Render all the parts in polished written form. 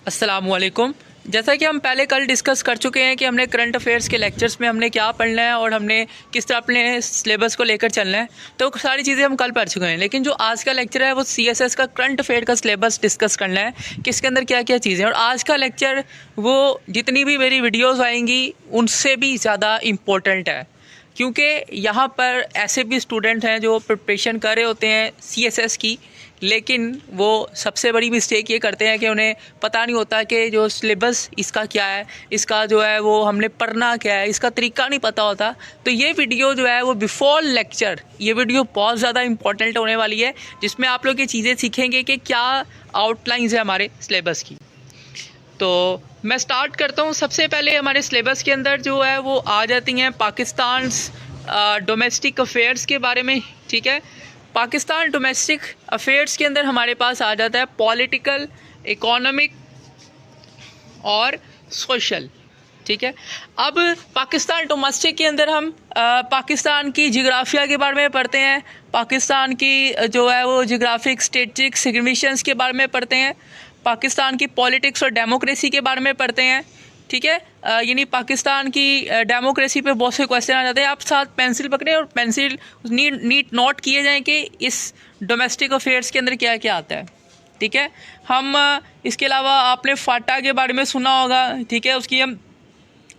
अस्सलामुअलैकुम। जैसा कि हम पहले कल डिस्कस कर चुके हैं कि हमने करंट अफेयर्स के लेक्चर्स में हमने क्या पढ़ना है और हमने किस तरह अपने सिलेबस को लेकर चलना है, तो सारी चीज़ें हम कल पढ़ चुके हैं। लेकिन जो आज का लेक्चर है वो सीएसएस का करंट अफेयर का सिलेबस डिस्कस करना है कि इसके अंदर क्या क्या चीज़ें हैं। और आज का लेक्चर वो जितनी भी मेरी वीडियोज़ आएंगी उनसे भी ज़्यादा इम्पोर्टेंट है, क्योंकि यहाँ पर ऐसे भी स्टूडेंट हैं जो प्रिपरेशन कर रहे होते हैं सीएसएस की, लेकिन वो सबसे बड़ी मिस्टेक ये करते हैं कि उन्हें पता नहीं होता कि जो सिलेबस इसका क्या है, इसका जो है वो हमने पढ़ना क्या है, इसका तरीका नहीं पता होता। तो ये वीडियो जो है वो बिफोर लेक्चर, ये वीडियो बहुत ज़्यादा इंपॉर्टेंट होने वाली है, जिसमें आप लोग ये चीज़ें सीखेंगे कि क्या आउटलाइंस है हमारे सिलेबस की। तो मैं स्टार्ट करता हूँ। सबसे पहले हमारे सिलेबस के अंदर जो है वो आ जाती हैं पाकिस्तान डोमेस्टिक अफेयर्स के बारे में। ठीक है, पाकिस्तान डोमेस्टिक अफेयर्स के अंदर हमारे पास आ जाता है पॉलिटिकल, इकोनॉमिक और सोशल। ठीक है, अब पाकिस्तान डोमेस्टिक के अंदर हम पाकिस्तान की जिग्राफिया के बारे में पढ़ते हैं, पाकिस्तान की जो है वो जिग्राफिक स्टैटिस्टिक सिग्निफिकेंस के बारे में पढ़ते हैं, पाकिस्तान की पॉलिटिक्स और डेमोक्रेसी के बारे में पढ़ते हैं। ठीक है, यानी पाकिस्तान की डेमोक्रेसी पे बहुत से क्वेश्चन आ जाते हैं। आप साथ पेंसिल पकड़ें और पेंसिल नीट नोट किए जाएं कि इस डोमेस्टिक अफेयर्स के अंदर क्या क्या आता है। ठीक है, हम इसके अलावा आपने फाटा के बारे में सुना होगा। ठीक है, उसकी हम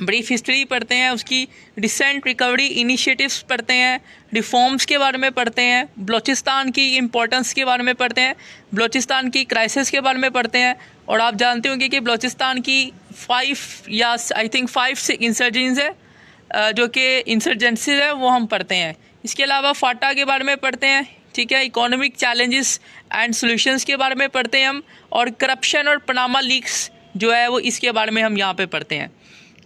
ब्रीफ हिस्ट्री पढ़ते हैं, उसकी रिसेंट रिकवरी इनिशिएटिव्स पढ़ते हैं, रिफॉर्म्स के बारे में पढ़ते हैं, बलूचिस्तान की इम्पोर्टेंस के बारे में पढ़ते हैं, बलूचिस्तान की क्राइसिस के बारे में पढ़ते हैं। और आप जानते होंगे कि बलूचिस्तान की 5 इंसर्जेंसीज है, जो कि इंसर्जेंसीज है, वो हम पढ़ते हैं। इसके अलावा फाटा के बारे में पढ़ते हैं। ठीक है, इकोनॉमिक चैलेंजेस एंड सॉल्यूशंस के बारे में पढ़ते हैं हम, और करप्शन और पनामा लीक्स जो है वो इसके बारे में हम यहाँ पे पढ़ते हैं।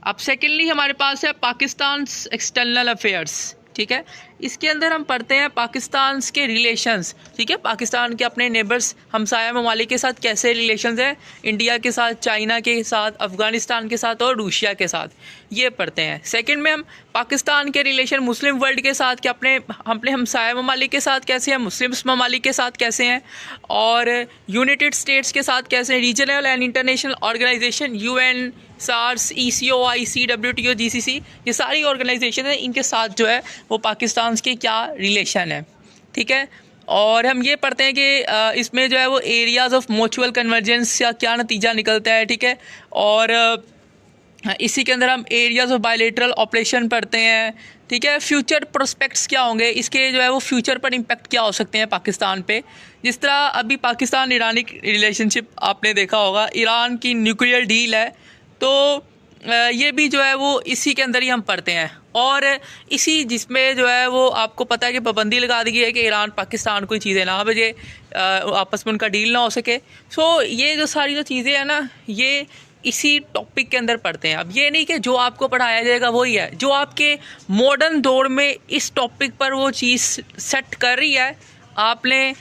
अब सेकेंडली हमारे पास है पाकिस्तान एक्सटर्नल अफेयर्स। ठीक है, इसके अंदर हम पढ़ते हैं पाकिस्तान के रिलेशंस। ठीक है, पाकिस्तान के अपने नेबर्स हमसाया ममालिक के साथ कैसे रिलेशंस हैं, इंडिया के साथ, चाइना के साथ, अफ़गानिस्तान के साथ और रूसिया के साथ, ये पढ़ते हैं। सेकंड में हम पाकिस्तान के रिलेशन मुस्लिम वर्ल्ड के साथ कि अपने हमसाया ममालिक के साथ कैसे हैं, मुस्लिम ममालिक के साथ कैसे हैं, और यूनाइटेड स्टेट्स के साथ कैसे हैं, regional and international organization UN, SAARC, ECOI, WTO, GCC, ये सारी ऑर्गेनाइजेशन है, इनके साथ जो है वो पाकिस्तान के क्या रिलेशन है। ठीक है, और हम ये पढ़ते हैं कि इसमें जो है वो एरियाज ऑफ म्यूचुअल कन्वर्जेंस या क्या नतीजा निकलता है। ठीक है, और इसी के अंदर हम एरियाज ऑफ बायलैटरल ऑपरेशन पढ़ते हैं। ठीक है, फ्यूचर प्रोस्पेक्ट्स क्या होंगे, इसके जो है वो फ्यूचर पर इम्पैक्ट क्या हो सकते हैं पाकिस्तान पे। जिस तरह अभी पाकिस्तान ईरानी रिलेशनशिप आपने देखा होगा, ईरान की न्यूक्लियर डील है, तो ये भी जो है वो इसी के अंदर ही हम पढ़ते हैं। और इसी जिसमें जो है वो आपको पता है कि पाबंदी लगा दी गई है कि ईरान पाकिस्तान कोई चीज़ें ना भेजे, आपस में उनका डील ना हो सके। सो ये जो सारी जो चीज़ें हैं ना, ये इसी टॉपिक के अंदर पढ़ते हैं। अब ये नहीं कि जो आपको पढ़ाया जाएगा वही है, जो आपके मॉडर्न दौर में इस टॉपिक पर वो चीज़ सेट कर रही है, आपने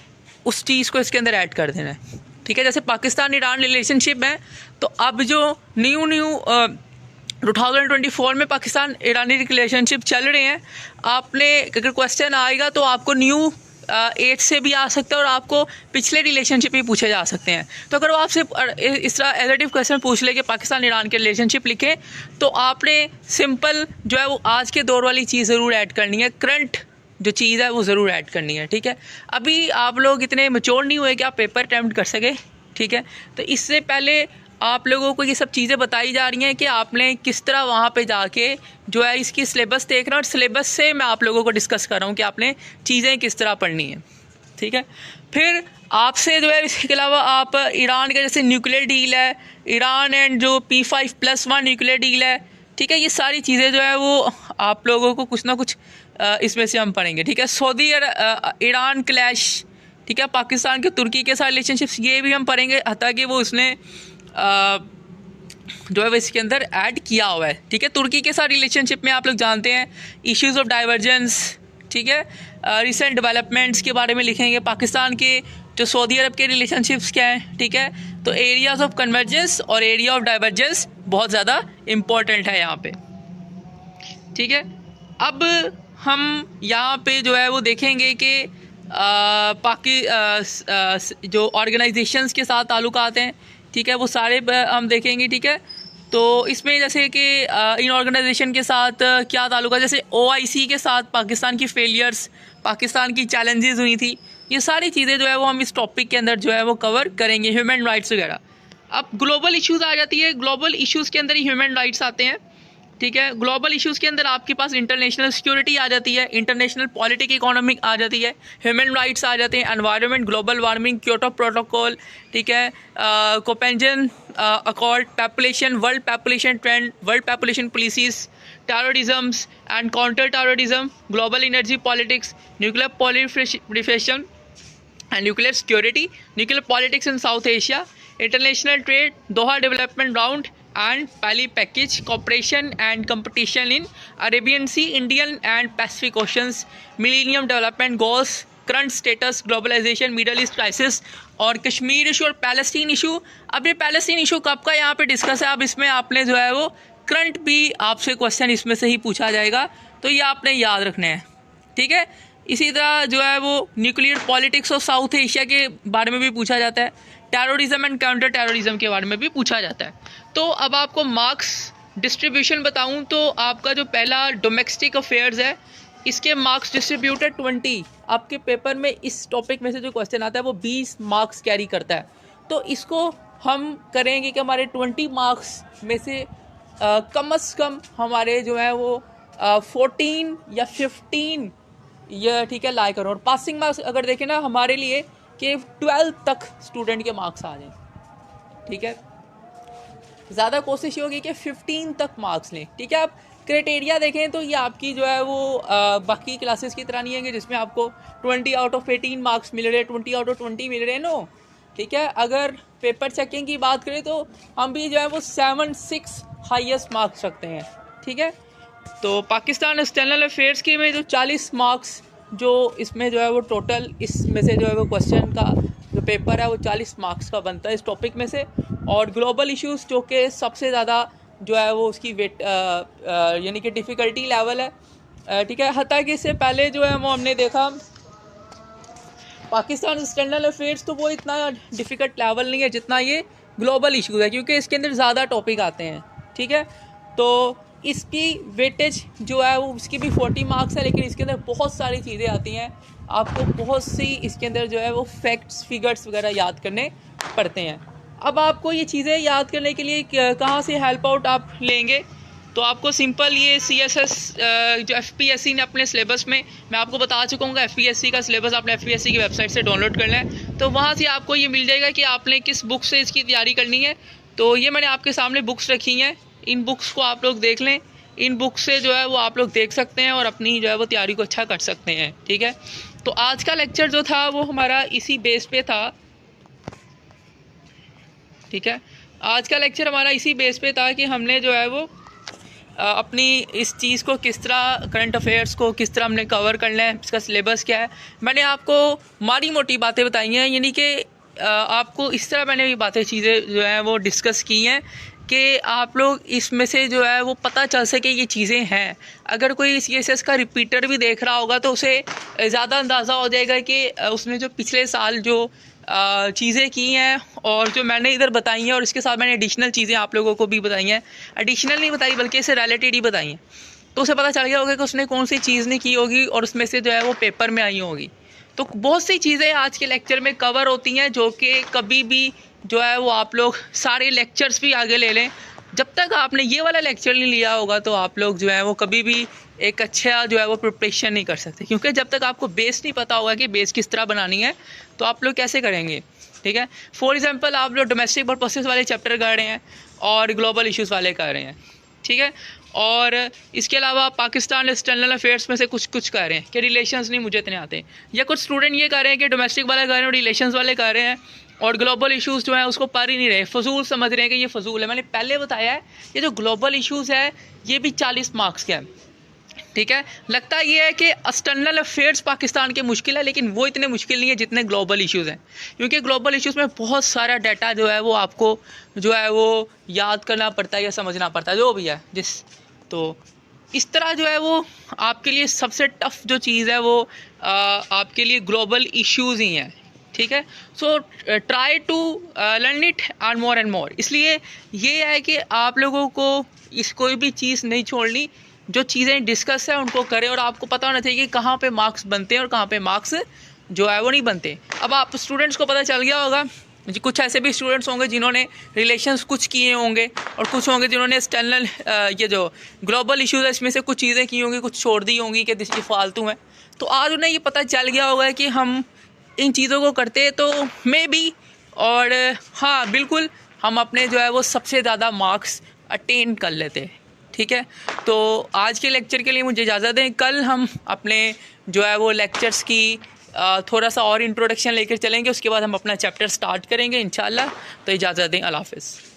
उस चीज़ को इसके अंदर ऐड कर देना है। ठीक है, जैसे पाकिस्तान ईरान रिलेशनशिप है, तो अब जो न्यू 2024 में पाकिस्तान ईरानी रिलेशनशिप चल रहे हैं, आपने अगर क्वेश्चन आएगा तो आपको न्यू 8 से भी आ सकता है और आपको पिछले रिलेशनशिप भी पूछे जा सकते हैं। तो अगर वो आपसे इस तरह एलिटिव क्वेश्चन पूछ ले कि पाकिस्तान ईरान के रिलेशनशिप लिखें, तो आपने सिंपल जो है वो आज के दौर वाली चीज़ ज़रूर ऐड करनी है, करंट जो चीज़ है वो ज़रूर ऐड करनी है। ठीक है, अभी आप लोग इतने मैच्योर नहीं हुए कि आप पेपर अटैम्प्ट कर सके। ठीक है, तो इससे पहले आप लोगों को ये सब चीज़ें बताई जा रही हैं कि आपने किस तरह वहाँ पे जाके जो है इसकी सिलेबस देखना, और सिलेबस से मैं आप लोगों को डिस्कस कर रहा हूँ कि आपने चीज़ें किस तरह पढ़नी है। ठीक है, फिर आपसे जो है इसके अलावा आप ईरान का जैसे न्यूक्लियर डील है, ईरान एंड जो P5+1 न्यूक्लियर डील है, ठीक है, ये सारी चीज़ें जो है वो आप लोगों को कुछ ना कुछ इसमें से हम पढ़ेंगे। ठीक है, सऊदी ईरान क्लैश, ठीक है, पाकिस्तान के तुर्की के साथ रिलेशनशिप्स, ये भी हम पढ़ेंगे, हत्ता कि वो उसने जो है वो इसके अंदर ऐड किया हुआ है। ठीक है, तुर्की के साथ रिलेशनशिप में आप लोग जानते हैं इश्यूज़ ऑफ डाइवर्जेंस। ठीक है, रिसेंट डेवलपमेंट्स के बारे में लिखेंगे, पाकिस्तान के जो सऊदी अरब के रिलेशनशिप्स क्या हैं। ठीक है, तो एरियाज ऑफ कन्वर्जेंस और एरिया ऑफ डाइवर्जेंस बहुत ज़्यादा इम्पोर्टेंट है यहाँ पे। ठीक है, अब हम यहाँ पे जो है वो देखेंगे कि जो ऑर्गेनाइजेशंस के साथ ताल्लुकात हैं, ठीक है, वो सारे हम देखेंगे। ठीक है, तो इसमें जैसे कि इन ऑर्गेनाइजेशन के साथ क्या ताल्लुक है, जैसे OIC के साथ पाकिस्तान की फेलियर्स, पाकिस्तान की चैलेंजेस हुई थी, ये सारी चीज़ें जो है वो हम इस टॉपिक के अंदर जो है वो कवर करेंगे, ह्यूमन राइट्स वगैरह। अब ग्लोबल इश्यूज़ आ जाती है, ग्लोबल इश्यूज़ के अंदर ही ह्यूमन राइट्स आते हैं। ठीक है, ग्लोबल इश्यूज़ के अंदर आपके पास इंटरनेशनल सिक्योरिटी आ जाती है, इंटरनेशनल पॉलिटिक इकोनॉमिक आ जाती है, ह्यूमन राइट्स आ जाते हैं, environment, global warming, Kyoto protocol, ठीक है, Copenhagen accord, population, world population trend, world population policies, terrorism and counter terrorism, global energy politics, nuclear proliferation and nuclear security, nuclear politics in South Asia, international trade, Doha development round and Pali package, cooperation and competition in Arabian Sea, Indian and Pacific Oceans, Millennium Development Goals, current status, globalization, Middle East crisis और Kashmir issue और Palestine issue. अब ये Palestine issue कब का यहाँ पे discuss है, अब इसमें आपने जो है वो करंट भी आपसे क्वेश्चन इसमें से ही पूछा जाएगा, तो ये आपने याद रखने हैं। ठीक है, इसी तरह जो है वो न्यूक्लियर पॉलिटिक्स और साउथ एशिया के बारे में भी पूछा जाता है, टेररिज्म एंड काउंटर टेररिज्म के बारे में भी पूछा जाता है। तो अब आपको मार्क्स डिस्ट्रीब्यूशन बताऊं तो आपका जो पहला डोमेस्टिक अफेयर्स है, इसके मार्क्स डिस्ट्रीब्यूटेड 20। आपके पेपर में इस टॉपिक में से जो क्वेश्चन आता है वो 20 मार्क्स कैरी करता है। तो इसको हम करेंगे कि हमारे 20 मार्क्स में से कम से कम हमारे जो है वो 14 या 15 ये ठीक है लाए करो। और पासिंग मार्क्स अगर देखें ना हमारे लिए कि 12 तक स्टूडेंट के मार्क्स आ जाएं। ठीक है, ज़्यादा कोशिश ये होगी कि 15 तक मार्क्स लें। ठीक है, आप क्राइटेरिया देखें तो ये आपकी जो है वो बाकी क्लासेस की तरह नहीं है कि जिसमें आपको 20 आउट ऑफ 18 मार्क्स मिल रहे, 20 आउट ऑफ 20 मिल रहे। नो, ठीक है, अगर पेपर चेकिंग की बात करें तो हम भी जो है वो 7-6 हाईएस्ट मार्क्स रखते हैं। ठीक है, तो पाकिस्तान एक्सटर्नल अफेयर्स के में जो 40 मार्क्स जो इसमें जो है वो टोटल इसमें से जो है वो क्वेश्चन का जो पेपर है वो 40 मार्क्स का बनता है इस टॉपिक में से। और ग्लोबल इश्यूज़ जो कि सबसे ज़्यादा जो है वो उसकी वेट यानी कि डिफ़िकल्टी लेवल है। ठीक है, हत्ता कि इससे पहले जो है वो हमने देखा पाकिस्तान एक्सटर्नल अफेयर्स, तो वो इतना डिफ़िकल्ट लेवल नहीं है जितना ये ग्लोबल इश्यूज़ है, क्योंकि इसके अंदर ज़्यादा टॉपिक आते हैं। ठीक है, तो इसकी वेटेज जो है वो उसकी भी 40 मार्क्स है, लेकिन इसके अंदर बहुत सारी चीज़ें आती हैं, आपको बहुत सी इसके अंदर जो है वो फैक्ट्स फिगर्स वगैरह याद करने पड़ते हैं। अब आपको ये चीज़ें याद करने के लिए कहाँ से हेल्प आउट आप लेंगे, तो आपको सिंपल ये CSS जो FPSC ने अपने सिलेबस में, मैं आपको बता चुका हूँ FPSC का सिलेबस आपने FPSC की वेबसाइट से डाउनलोड करना है, तो वहाँ से आपको ये मिल जाएगा कि आपने किस बुक से इसकी तैयारी करनी है। तो ये मैंने आपके सामने बुक्स रखी हैं, इन बुक्स को आप लोग देख लें, इन बुक्स से जो है वो आप लोग देख सकते हैं और अपनी जो है वो तैयारी को अच्छा कर सकते हैं। ठीक है, तो आज का लेक्चर जो था वो हमारा इसी बेस पे था। ठीक है, आज का लेक्चर हमारा इसी बेस पे था कि हमने जो है वो अपनी इस चीज़ को किस तरह, करंट अफेयर्स को किस तरह हमने कवर करना है, इसका सिलेबस क्या है। मैंने आपको माड़ी मोटी बातें बताई हैं, यानी कि आपको इस तरह मैंने ये बातें चीज़ें जो हैं वो डिस्कस की हैं कि आप लोग इसमें से जो है वो पता चल सके ये चीज़ें हैं। अगर कोई CSS का रिपीटर भी देख रहा होगा तो उसे ज़्यादा अंदाज़ा हो जाएगा कि उसने जो पिछले साल जो चीज़ें की हैं और जो मैंने इधर बताई हैं, और इसके साथ मैंने एडिशनल चीज़ें आप लोगों को भी बताई हैं, एडिशनल नहीं बताई बल्कि इसे रिलेटेड ही बताई हैं, तो उसे पता चल गया होगा कि उसने कौन सी चीज़ नहीं की होगी और उसमें से जो है वो पेपर में आई होगी। तो बहुत सी चीज़ें आज के लेक्चर में कवर होती हैं जो कि कभी भी जो है वो आप लोग सारे लेक्चर्स भी आगे ले लें, जब तक आपने ये वाला लेक्चर नहीं लिया होगा तो आप लोग जो है वो कभी भी एक अच्छा जो है वो प्रिपरेशन नहीं कर सकते, क्योंकि जब तक आपको बेस नहीं पता होगा कि बेस किस तरह बनानी है तो आप लोग कैसे करेंगे। ठीक है, फॉर एग्जांपल आप लोग डोमेस्टिक पर्पसेस वाले चैप्टर कर रहे हैं और ग्लोबल इश्यूज़ वाले कर रहे हैं। ठीक है, और इसके अलावा पाकिस्तान एक्सटर्नल अफेयर्स में से कुछ कर रहे हैं कि रिलेशंस नहीं मुझे इतने आते, या कुछ स्टूडेंट ये कर रहे हैं कि डोमेस्टिक वाले कर रहे हैं और रिलेशंस वाले कर रहे हैं और ग्लोबल इश्यूज़ जो है उसको पढ़ ही नहीं रहे, फजूल समझ रहे हैं कि ये फजूल है। मैंने पहले बताया है ये जो ग्लोबल इश्यूज़ है ये भी 40 मार्क्स के हैं। ठीक है, लगता ये है कि एक्सटर्नल अफेयर्स पाकिस्तान के मुश्किल है, लेकिन वो इतने मुश्किल नहीं है जितने ग्लोबल इश्यूज़ हैं, क्योंकि ग्लोबल इश्यूज़ में बहुत सारा डाटा जो है वो आपको जो है वो याद करना पड़ता है या समझना पड़ता है, जो भी है तो इस तरह जो है वो आपके लिए सबसे टफ जो चीज़ है वो आपके लिए ग्लोबल इश्यूज़ ही हैं। ठीक है। So try to learn it and more. इसलिए ये है कि आप लोगों को इस कोई भी चीज़ नहीं छोड़नी, जो चीज़ें डिस्कस है उनको करें, और आपको पता होना चाहिए कि कहाँ पे मार्क्स बनते हैं और कहाँ पे मार्क्स जो है वो नहीं बनते। अब आप स्टूडेंट्स को पता चल गया होगा, कुछ ऐसे भी स्टूडेंट्स होंगे जिन्होंने रिलेशंस कुछ किए होंगे, और कुछ होंगे जिन्होंने एक्सटर्नल ये जो ग्लोबल इश्यूज़ है इसमें से कुछ चीज़ें की होंगी, कुछ छोड़ दी होंगी कि ये फालतू है। तो आज उन्हें ये पता चल गया होगा कि हम इन चीज़ों को करते तो मे बी, और हाँ बिल्कुल, हम अपने जो है वो सबसे ज़्यादा मार्क्स अटेन कर लेते। ठीक है, तो आज के लेक्चर के लिए मुझे इजाज़त दें। कल हम अपने जो है वो लेक्चर्स की थोड़ा सा और इंट्रोडक्शन लेकर चलेंगे, उसके बाद हम अपना चैप्टर स्टार्ट करेंगे इंशाल्लाह। तो इजाज़त दें, अल्लाह हाफ़िज़।